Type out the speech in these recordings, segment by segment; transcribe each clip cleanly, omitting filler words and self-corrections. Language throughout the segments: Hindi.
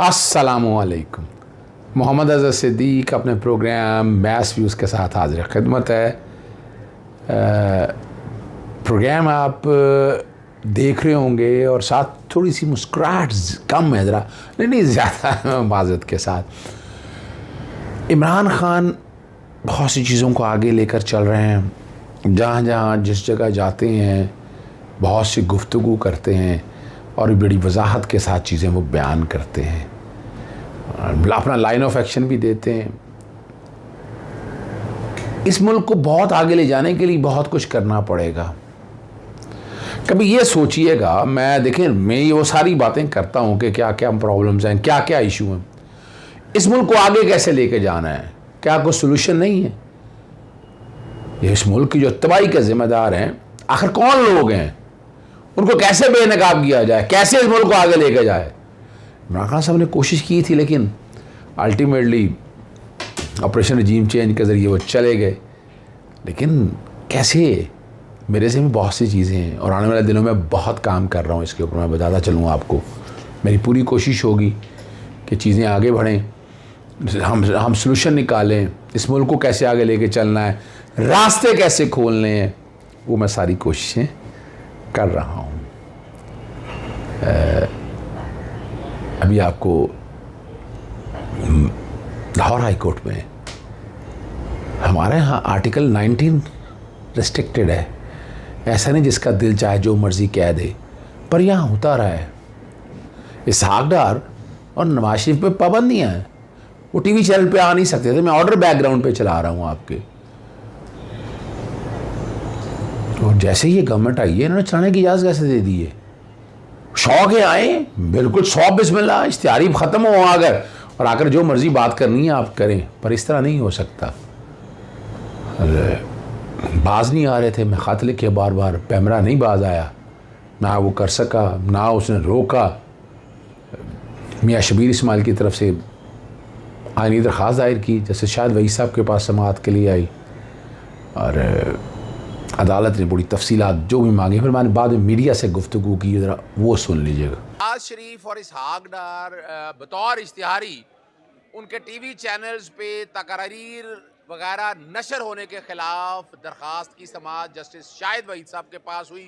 अस्सलामुअलैकुम। मोहम्मद अज़हर सिद्दीक़ अपने प्रोग्राम मैस व्यूज़ के साथ हाजिर खिदमत है। प्रोग्राम आप देख रहे होंगे और साथ थोड़ी सी मुस्कुराहट कम है, ज़रा नहीं ज़्यादा माज़रत के साथ। इमरान खान बहुत सी चीज़ों को आगे लेकर चल रहे हैं। जहाँ जहाँ जिस जगह जाते हैं बहुत सी गुफ्तगू करते हैं और बड़ी वजाहत के साथ चीज़ें वो बयान करते हैं, अपना लाइन ऑफ एक्शन भी देते हैं। इस मुल्क को बहुत आगे ले जाने के लिए बहुत कुछ करना पड़ेगा। कभी ये सोचिएगा, मैं ये वो सारी बातें करता हूँ कि क्या क्या प्रॉब्लम्स हैं, क्या क्या इशू हैं, इस मुल्क को आगे कैसे लेके जाना है, क्या कोई सोल्यूशन नहीं है। ये इस मुल्क की जो तबाही के जिम्मेदार हैं आखिर कौन लोग हैं, उनको कैसे बेनकाब किया जाए, कैसे इस मुल्क को आगे लेके जाए। इमरान खान साहब ने कोशिश की थी लेकिन अल्टीमेटली ऑपरेशन रजीम चेंज के ज़रिए वो चले गए। लेकिन कैसे, मेरे से भी बहुत सी चीज़ें हैं और आने वाले दिनों में बहुत काम कर रहा हूँ इसके ऊपर, मैं बताता चलूँगा आपको। मेरी पूरी कोशिश होगी कि चीज़ें आगे बढ़ें, हम सलूशन निकालें, इस मुल्क को कैसे आगे लेके चलना है, रास्ते कैसे खोलने हैं, वो मैं सारी कोशिशें कर रहा हूँ। अभी आपको लाहौर हाई कोर्ट में हमारे यहाँ आर्टिकल 19 रिस्ट्रिक्टेड है। ऐसा नहीं जिसका दिल चाहे जो मर्ज़ी कह दे, पर यहाँ होता रहा है। इसहाक डार और नवाज शरीफ पे पाबंदियाँ हैं, वो टीवी चैनल पे आ नहीं सकते थे। मैं ऑर्डर बैकग्राउंड पे चला रहा हूँ आपके, और जैसे ही ये गवर्नमेंट आई है इन्होंने चलाने की इजाज़त कैसे दे दी है। शौक है आए, बिल्कुल 100 बिस्मिल्लाह, इश्तिहारी ख़त्म हो अगर, और आकर जो मर्ज़ी बात करनी है आप करें, पर इस तरह नहीं हो सकता। बाज नहीं आ रहे थे, मैं ख़त लिखे बार बार, पैमरा नहीं बाज आया, ना वो कर सका, ना उसने रोका। मियाँ शबीर इस्माइल की तरफ से आईनी दरख्वास्त दायर की, जैसे शायद वही साहब के पास समाअत के लिए आई, और अदालत ने बड़ी तफसीलात जो भी मांगी। फिर मैंने बाद में मीडिया से गुफ्तगू की, ज़रा वो सुन लीजिएगा। नवाज शरीफ और इसहाक डार बतौर इश्तिहारी उनके टीवी चैनल्स पे तकरीर वगैरह नशर होने के ख़िलाफ़ दरख्वास्त की समाअत जस्टिस शाहिद वहीद साहब के पास हुई।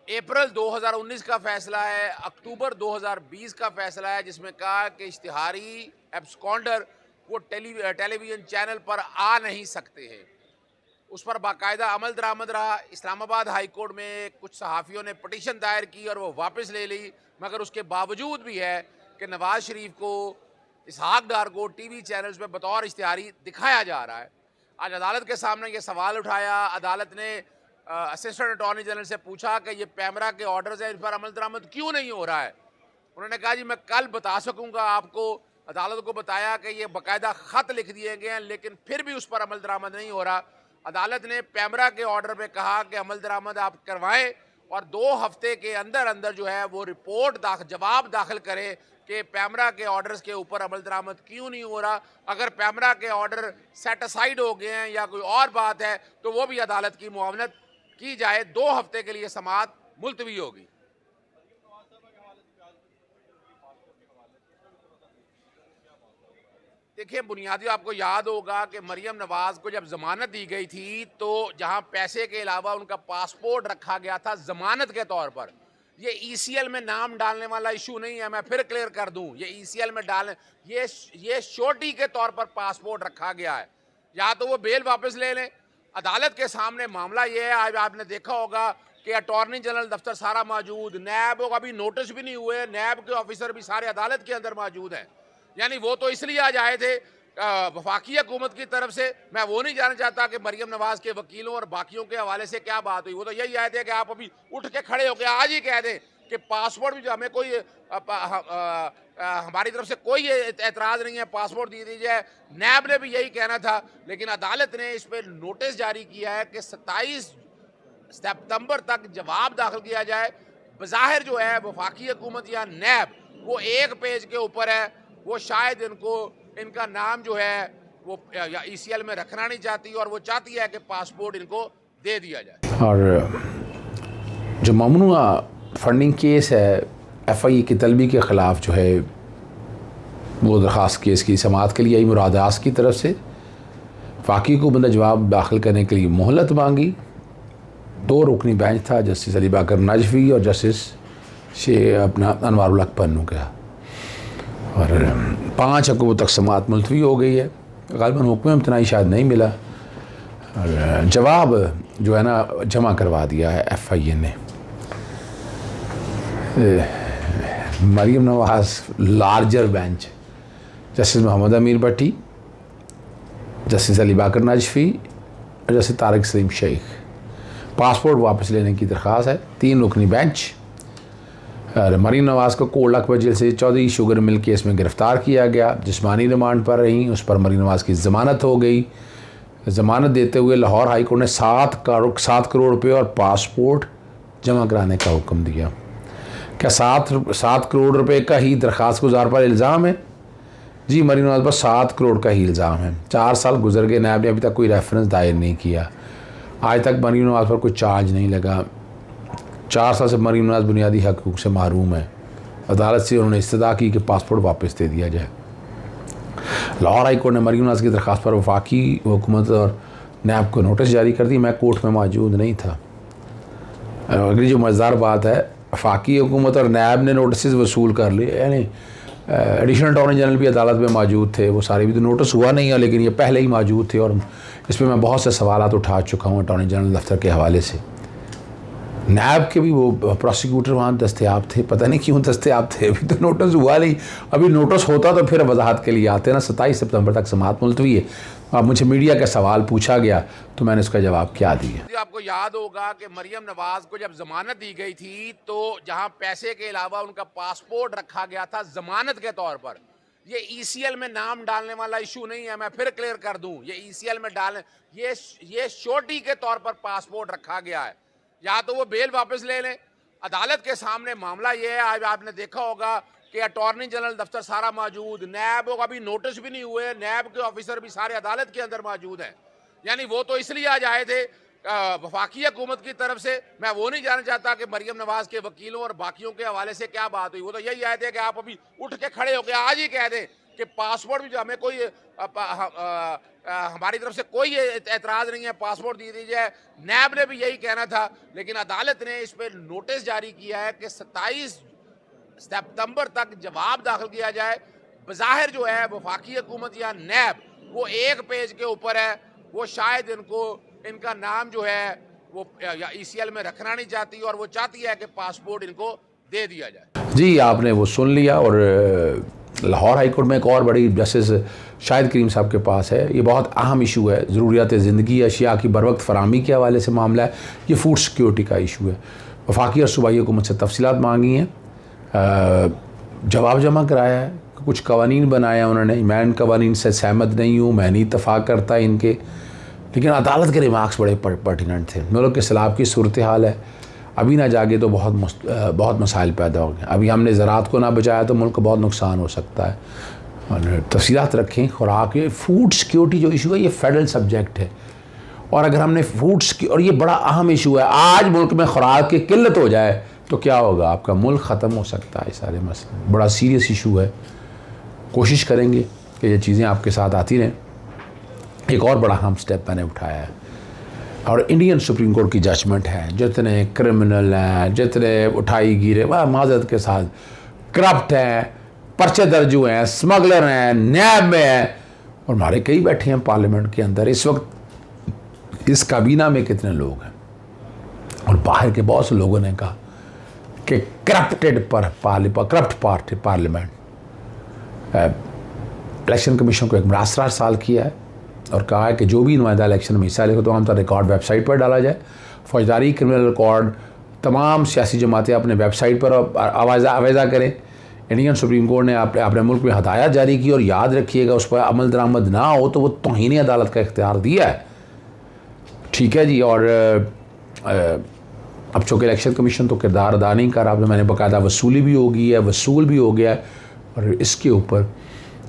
अप्रैल 2019 का फ़ैसला है, अक्टूबर 2020 का फ़ैसला है, जिसमें कहा कि इश्तिहारी एब्सकॉन्डर वो टेलीविज़न चैनल पर आ नहीं सकते हैं। उस पर बाकायदा अमल दरामद रहा। इस्लामाबाद हाई कोर्ट में कुछ सहाफ़ियों ने पटिशन दायर की और वो वापस ले ली, मगर उसके बावजूद भी है कि नवाज शरीफ को, इसहाक डार को टीवी चैनल्स में बतौर इश्तिहारी दिखाया जा रहा है। आज अदालत के सामने ये सवाल उठाया। अदालत ने असिस्टेंट अटॉर्नी जनरल से पूछा कि ये पैमरा के ऑर्डर्स हैं, इन पर अमल दरामद क्यों नहीं हो रहा है। उन्होंने कहा जी मैं कल बता सकूँगा आपको। अदालत को बताया कि ये बाकायदा ख़त लिख दिए गए हैं, लेकिन फिर भी उस पर अमल दरामद नहीं हो रहा। अदालत ने पैमरा के ऑर्डर पे कहा कि अमल दरामद आप करवाएं और 2 हफ्ते के अंदर अंदर जो है वो रिपोर्ट जवाब दाखिल करें कि पैमरा के ऑर्डर्स के ऊपर अमल दरामद क्यों नहीं हो रहा। अगर पैमरा के ऑर्डर सेट असाइड हो गए हैं या कोई और बात है तो वो भी अदालत की मुआवनत की जाए। 2 हफ्ते के लिए समाअत मुलतवी होगी। देखिए, बुनियादी आपको याद होगा कि मरियम नवाज़ को जब ज़मानत दी गई थी तो जहां पैसे के अलावा उनका पासपोर्ट रखा गया था ज़मानत के तौर पर। ये ECL में नाम डालने वाला इशू नहीं है, मैं फिर क्लियर कर दूं। ये ECL में डालने, ये श्योरिटी के तौर पर पासपोर्ट रखा गया है, या तो वो बेल वापस ले लें। अदालत के सामने मामला ये है, आज आपने देखा होगा कि अटॉर्नी जनरल दफ्तर सारा मौजूद, नैब को अभी नोटिस भी नहीं हुए, नैब के ऑफिसर भी सारे अदालत के अंदर मौजूद हैं। यानी वो तो इसलिए आज आए थे वफाकी हुकूमत की तरफ से। मैं वो नहीं जानना चाहता कि मरियम नवाज़ के वकीलों और बाकियों के हवाले से क्या बात हुई। वो तो यही आए थे कि आप अभी उठ के खड़े होकर आज ही कह दें कि पासपोर्ट भी जो हमें कोई हमारी तरफ से कोई एतराज़ नहीं है, पासपोर्ट दे दीजिए। नैब ने भी यही कहना था, लेकिन अदालत ने इस पर नोटिस जारी किया है कि 27 सितंबर तक जवाब दाखिल किया जाए। बज़ाहिर जो है वफाकी हुकूमत या नैब वो एक पेज के ऊपर है, वो शायद इनका नाम जो है वो या ECL में रखना नहीं चाहती और वो चाहती है कि पासपोर्ट इनको दे दिया जाए। और जो ममनुआ फंडिंग केस है FIA की तलबी के ख़िलाफ़ जो है वो दरख्वास्त केस की समाअत के लिए आई मुरादास की तरफ से। वफ़ाकी हुकूमत ने जवाब दाखिल करने के लिए मोहलत मांगी। 2 रुकनी बेंच था, जस्टिस अली बाकर नजफ़ी और जस्टिस अपना अनवारुल हक पन्नू का, और 5 अक्टूबर तक समाअत मुलतवी हो गई है। ग़ालिबन हुक्म इम्तनाई शायद नहीं मिला, और जवाब जो है ना जमा करवा दिया है FIA ने। मरीम नवाज़ लार्जर बेंच, जस्टिस मोहम्मद अमीर भट्टी, जस्टिस अली बाकर नजफ़ी और जस्टिस तारिक सलीम शेख। पासपोर्ट वापस लेने की दरख्वास्त है। 3 रुकनी बेंच। और मरीम नवाज़ को कोर्ट लखपत जेल से चौधरी शुगर मिल केस में गिरफ़्तार किया गया। जिस्मानी रिमांड पर रहीं, उस पर मरीम नवाज़ की ज़मानत हो गई। ज़मानत देते हुए लाहौर हाई कोर्ट ने 7 करोड़ रुपये और पासपोर्ट जमा कराने का हुक्म दिया। क्या 7 करोड़ रुपए का ही दरख्वास्त गुजार पर इल्ज़ाम है? जी, मरीम नवाज़ पर 7 करोड़ का ही इल्ज़ाम है। 4 साल गुजर गए, नैब ने अभी तक कोई रेफरेंस दायर नहीं किया। आज तक मरीम नवाज़ पर कोई चार्ज नहीं लगा। 4 साल से मरीम नवाज़ बुनियादी हकूक़ से महरूम है। अदालत से उन्होंने इस्तदा की कि पासपोर्ट वापस दे दिया जाए। लाहौर हाई कोर्ट ने मरीम नवाज़ की दरख्वास्त पर वफाकी हुकूमत और नैब को नोटिस जारी कर दी। मैं कोर्ट में मौजूद नहीं था। अगली जो मज़ेदार बात है, वफाकी हुकूमत और नैब ने नोटिस वसूल कर लिए, यानी एडिशनल अटॉर्नी जनरल भी अदालत में मौजूद थे। वो सारे भी तो नोटिस हुआ नहीं है, लेकिन ये पहले ही मौजूद थे, और इस पर मैं बहुत से सवालात उठा चुका हूँ अटॉर्नी जनरल दफ्तर के हवाले से। नैब के भी वो प्रोसिक्यूटर वहाँ दस्तयाब थे, पता नहीं क्यों दस्तयाब थे, अभी तो नोटिस हुआ नहीं। अभी नोटिस होता तो फिर वजाहत के लिए आते ना। 27 सितंबर तक समाअत मुलतवी है। अब मुझे मीडिया का सवाल पूछा गया तो मैंने उसका जवाब क्या दिया। आपको याद होगा कि मरियम नवाज को जब जमानत दी गई थी तो जहां पैसे के अलावा उनका पासपोर्ट रखा गया था जमानत के तौर पर। ये ECL में नाम डालने वाला इशू नहीं है, मैं फिर क्लियर कर दूं। ये ECL में डालने, ये श्योरिटी के तौर पर पासपोर्ट रखा गया है। या तो वो बेल वापस ले लें। अदालत के सामने मामला ये है, आज आपने देखा होगा कि अटॉर्नी जनरल दफ्तर सारा मौजूद, नैब को अभी नोटिस भी नहीं हुए, नैब के ऑफिसर भी सारे अदालत के अंदर मौजूद हैं। यानी वो तो इसलिए आज आए थे वफाकी हुकूमत की तरफ से। मैं वो नहीं जानना चाहता कि मरियम नवाज के वकीलों और बाकियों के हवाले से क्या बात हुई। वो तो यही आए थे कि आप अभी उठ के खड़े होकर आज ही कह दें कि पासपोर्ट भी, जो हमें कोई हमारी तरफ से कोई एतराज़ नहीं है, पासपोर्ट दे दीजिए। नैब ने भी यही कहना था, लेकिन अदालत ने इस पर नोटिस जारी किया है कि 27 सितंबर तक जवाब दाखिल किया जाए। बज़ाहिर जो है वफाकी हुकूमत या नैब वो एक पेज के ऊपर है, वो शायद इनका नाम जो है वो या ECL में रखना नहीं चाहती, और वो चाहती है कि पासपोर्ट इनको दे दिया जाए। जी, आपने वो सुन लिया। और लाहौर हाई कोर्ट में एक और बड़ी जस्टिस शाहिद करीम साहब के पास है। ये बहुत अहम इशू है, ज़रूरियात ज़िंदगी अशिया की बरवक्त फराहमी के हवाले से मामला है। ये फूड सिक्योरिटी का इशू है। वफाकी और सूबाई हुकूमत से तफसीलात मांगी हैं, जवाब जमा कराया है, कुछ कवानीन बनाए हैं उन्होंने। मैं इन कवानीन से सहमत नहीं हूँ, मैं नहीं इत्तफाक करता इनके, लेकिन अदालत के रिमार्क्स बड़े पर्टिनेंट थे। मुल्क के सैलाब की सूरत हाल है, अभी ना जागे तो बहुत मसाइल पैदा हो गए। अभी हमने ज़राअत को ना बचाया तो मुल्क को बहुत नुकसान हो सकता है। और तफसीलात रखें खुराक, ये फूड सिक्योरिटी जो इशू है ये फेडरल सब्जेक्ट है, और अगर हमने और ये बड़ा अहम इशू है। आज मुल्क में खुराक की किल्लत हो जाए तो क्या होगा, आपका मुल्क ख़त्म हो सकता है। सारे मसले बड़ा सीरियस इशू है। कोशिश करेंगे कि ये चीज़ें आपके साथ आती रहें। एक और बड़ा अहम स्टेप मैंने उठाया है, और इंडियन सुप्रीम कोर्ट की जजमेंट है, जितने क्रिमिनल हैं, जितने उठाई गिरे वह माजरत के साथ करप्ट हैं, पर्चे दर्ज हुए हैं, स्मगलर हैं, नैब में हैं, और हमारे कई बैठे हैं पार्लियामेंट के अंदर। इस वक्त इस काबीना में कितने लोग हैं, और बाहर के बहुत से लोगों ने कहा कि corrupt party parliament. Election commission को एक मुरासला साल किया है और कहा है कि जो भी नुमाइंदा इलेक्शन में हिस्सा लेगा तो हम रिकॉर्ड वेबसाइट पर डाला जाए। फौजदारी क्रिमिनल रिकॉर्ड तमाम सियासी जमातें अपने वेबसाइट पर आवेज़ा करें। इंडियन सुप्रीम कोर्ट ने अपने मुल्क में हदायत जारी की, और याद रखिएगा उस पर अमल दरामद ना हो तो वो तौहीन अदालत का इख्तियार दिया है। ठीक है जी। और अब चूँकि इलेक्शन कमीशन तो किरदार अदा नहीं कर रहा, मैंने बाकायदा वसूली भी हो गई है, वसूल भी हो गया है, और इसके ऊपर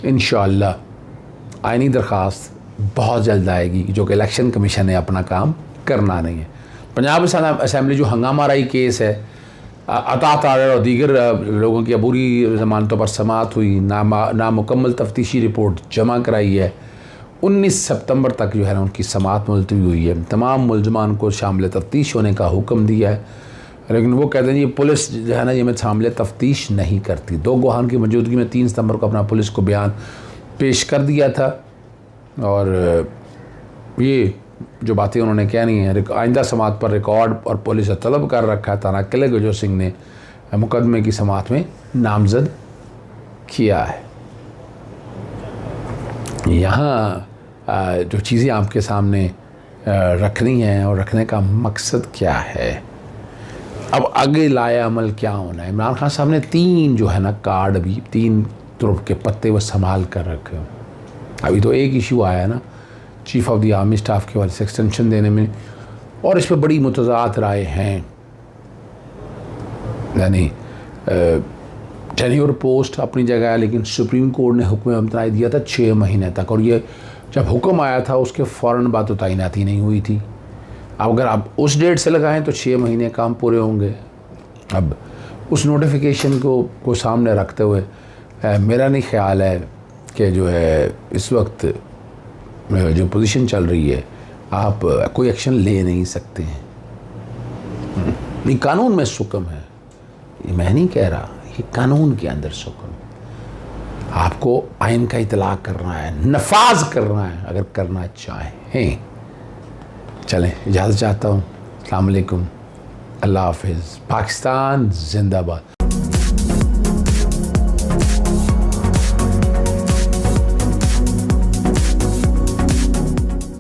इंशाअल्लाह आईनी दरख्वास्त बहुत जल्द आएगी, जो कि इलेक्शन कमीशन ने अपना काम करना नहीं है। पंजाब असेंबली जो हंगामा राई केस है, अता तारड़ और दीगर लोगों की अबूरी ज़मानतों पर समाअत हुई, नामुकम्मल तफ्तीशी रिपोर्ट जमा कराई है। 19 सितंबर तक जो है ना उनकी समाअत मुलतवी हुई है। तमाम मुलजमान को शामिल तफ्तीश होने का हुक्म दिया है, लेकिन वो कहते हैं ये पुलिस जो है ना ये में शामिल तफ्तीश नहीं करती। 2 गवाहान की मौजूदगी में 3 सितंबर को अपना पुलिस को बयान पेश कर दिया था और ये जो बातें उन्होंने कहनी है आइंदा समाअत पर रिकॉर्ड और पुलिस से तलब कर रखा है। थाना किले गुजर सिंह ने मुकदमे की समाअत में नामजद किया है। यहाँ जो चीज़ें आपके सामने रखनी हैं और रखने का मकसद क्या है, अब आगे लाया अमल क्या होना है। इमरान खान साहब ने 3 जो है ना कार्ड भी 3 तुरुप के पत्ते वो संभाल कर रखे। अभी तो एक इशू आया ना chief of the army staff के वाले से एक्सटेंशन देने में, और इस पर बड़ी मुतज़ाद राय हैं। यानी टेन्योर पोस्ट अपनी जगह है, लेकिन सुप्रीम कोर्ट ने हुक्म इम्तनाई दिया था 6 महीने तक, और ये जब हुक्म आया था उसके फ़ौरन बाद तो तैनाती नहीं हुई थी। अब अगर आप उस डेट से लगाएं तो 6 महीने काम पूरे होंगे। अब उस नोटिफिकेशन को सामने रखते हुए मेरा नहीं ख्याल है कि जो है इस वक्त जो पोजीशन चल रही है आप कोई एक्शन ले नहीं सकते हैं। ये कानून में हुक्म है, ये मैं नहीं कह रहा, ये कानून के अंदर हुक्म। आपको आइन का इतलाक़ करना है, नफाज करना है अगर करना चाहें। चलें, इजाज़त चाहता हूँ। अस्सलाम वालेकुम, अल्लाह हाफ़िज़। पाकिस्तान जिंदाबाद।